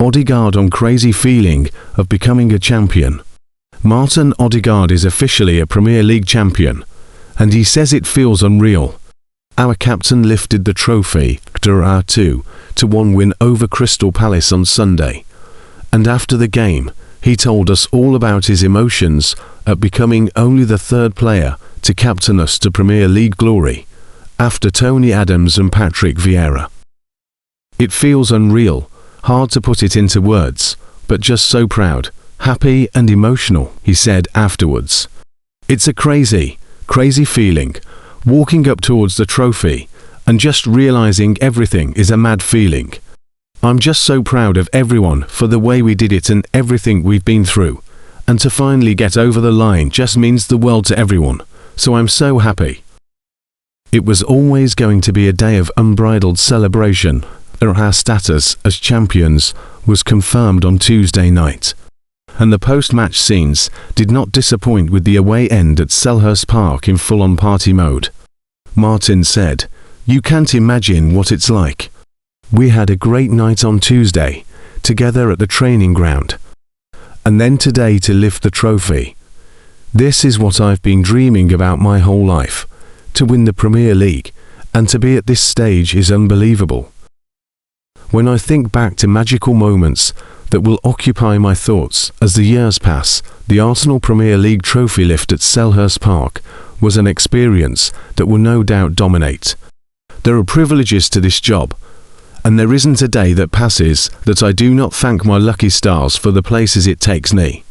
Odegaard on crazy feeling of becoming a champion. Martinodegaard is officially a Premier League champion, and he says it feels unreal. Our captain lifted the trophy after our 2-1 win over Crystal Palace on Sunday, and after the game, he told us all about his emotions at becoming only the third player to captain us to Premier League glory, after Tony Adams and Patrick Vieira. It feels unreal, hard to put it into words, but just so proud, happy and emotional, he said afterwards. It's a crazy feeling, walking up towards the trophy, and just realizing everything is a mad feeling. I'm just so proud of everyone for the way we did it and everything we've been through, and to finally get over the line just means the world to everyone, so I'm so happy. It was always going to be a day of unbridled celebration. Our status as champions was confirmed on Tuesday night, and the post-match scenes did not disappoint with the away end at Selhurst Park in full-on party mode. Martin said, "You can't imagine what it's like. We had a great night on Tuesday, together at the training ground. And then today to lift the trophy. This is what I've been dreaming about my whole life. To win the Premier League, and to be at this stage is unbelievable. When I think back to magical moments that will occupy my thoughts as the years pass, the Arsenal Premier League trophy lift at Selhurst Park was an experience that will no doubt dominate. There are privileges to this job, and there isn't a day that passes that I do not thank my lucky stars for the places it takes me."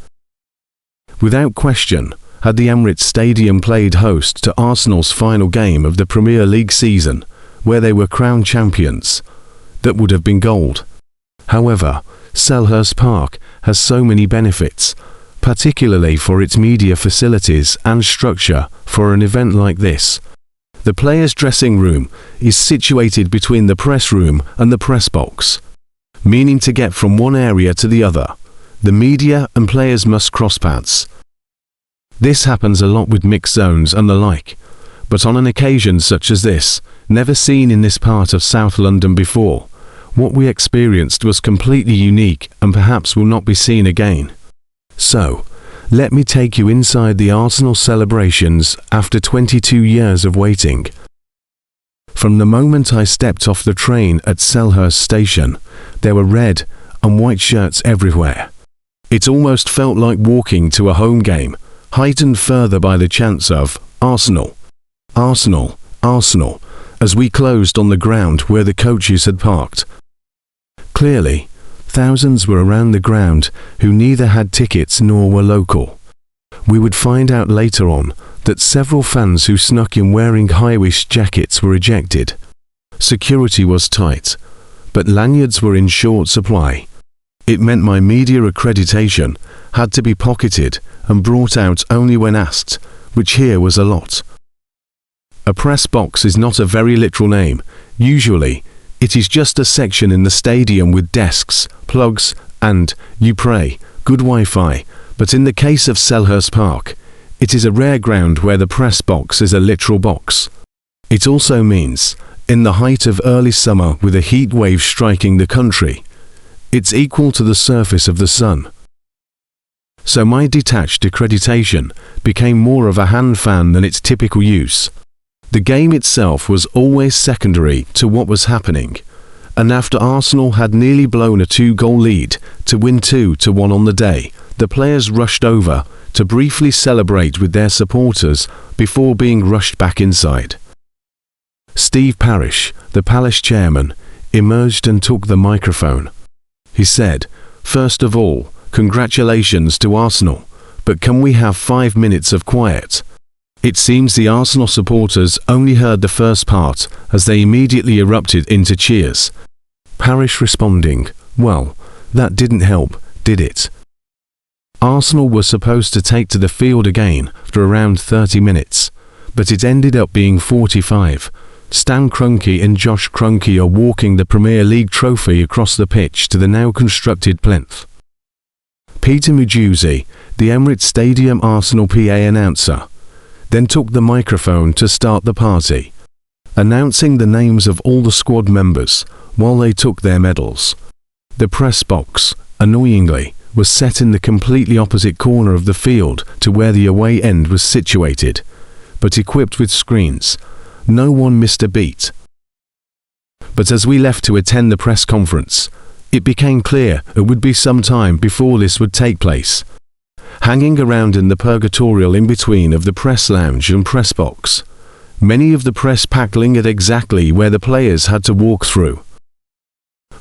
Without question, had the Emirates Stadium played host to Arsenal's final game of the Premier League season, where they were crowned champions, that would have been gold. However, Selhurst Park has so many benefits, particularly for its media facilities and structure for an event like this. The players' dressing room is situated between the press room and the press box, meaning to get from one area to the other, the media and players must cross paths. This happens a lot with mixed zones and the like, but on an occasion such as this, never seen in this part of South London before, what we experienced was completely unique and perhaps will not be seen again. So, let me take you inside the Arsenal celebrations after 22 years of waiting. From the moment I stepped off the train at Selhurst Station, there were red and white shirts everywhere. It almost felt like walking to a home game, heightened further by the chants of "Arsenal, Arsenal, Arsenal," as we closed on the ground where the coaches had parked. Clearly, thousands were around the ground who neither had tickets nor were local. We would find out later on that several fans who snuck in wearing high-waist jackets were ejected. Security was tight, but lanyards were in short supply. It meant my media accreditation had to be pocketed and brought out only when asked, which here was a lot. A press box is not a very literal name. Usually, it is just a section in the stadium with desks, plugs, and, you pray, good Wi-Fi, but in the case of Selhurst Park, it is a rare ground where the press box is a literal box. It also means, in the height of early summer with a heat wave striking the country, it's equal to the surface of the sun. So my detached accreditation became more of a hand fan than its typical use. The game itself was always secondary to what was happening, and after Arsenal had nearly blown a 2-goal lead to win 2-1 on the day, the players rushed over to briefly celebrate with their supporters before being rushed back inside. Steve Parish, the Palace chairman, emerged and took the microphone. He said, "First of all, congratulations to Arsenal, but can we have 5 minutes of quiet?" It seems the Arsenal supporters only heard the first part as they immediately erupted into cheers. Parish responding, "Well, that didn't help, did it?" Arsenal were supposed to take to the field again for around 30 minutes, but it ended up being 45. Stan Kroenke and Josh Kroenke are walking the Premier League trophy across the pitch to the now constructed plinth. Peter Mujuzzi, the Emirates Stadium Arsenal PA announcer, then took the microphone to start the party, announcing the names of all the squad members while they took their medals. The press box, annoyingly, was set in the completely opposite corner of the field to where the away end was situated, but equipped with screens. No one missed a beat. But as we left to attend the press conference, it became clear it would be some time before this would take place. Hanging around in the purgatorial in-between of the press lounge and press box, many of the press packed lingered exactly where the players had to walk through,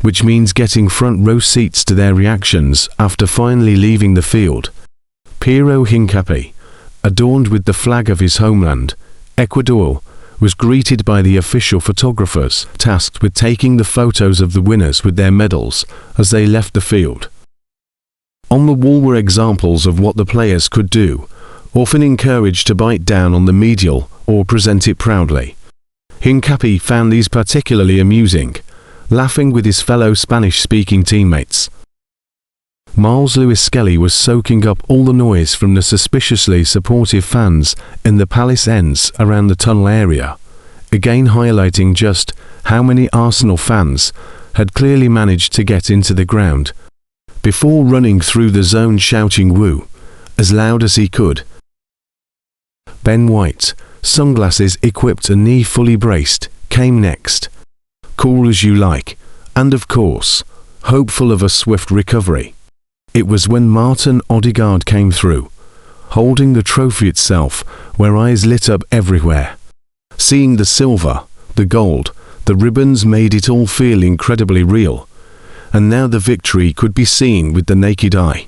which means getting front row seats to their reactions after finally leaving the field. Piero Hincapié, adorned with the flag of his homeland, Ecuador, was greeted by the official photographers tasked with taking the photos of the winners with their medals as they left the field. On the wall were examples of what the players could do, often encouraged to bite down on the medial or present it proudly. Hincapié found these particularly amusing, laughing with his fellow Spanish-speaking teammates. Miles Lewis Skelly was soaking up all the noise from the suspiciously supportive fans in the palace ends around the tunnel area, again highlighting just how many Arsenal fans had clearly managed to get into the ground, before running through the zone shouting "woo" as loud as he could. Ben White, sunglasses equipped and knee fully braced, came next. Cool as you like, and of course, hopeful of a swift recovery. It was when Martin Odegaard came through, holding the trophy itself, where eyes lit up everywhere. Seeing the silver, the gold, the ribbons made it all feel incredibly real, and now the victory could be seen with the naked eye.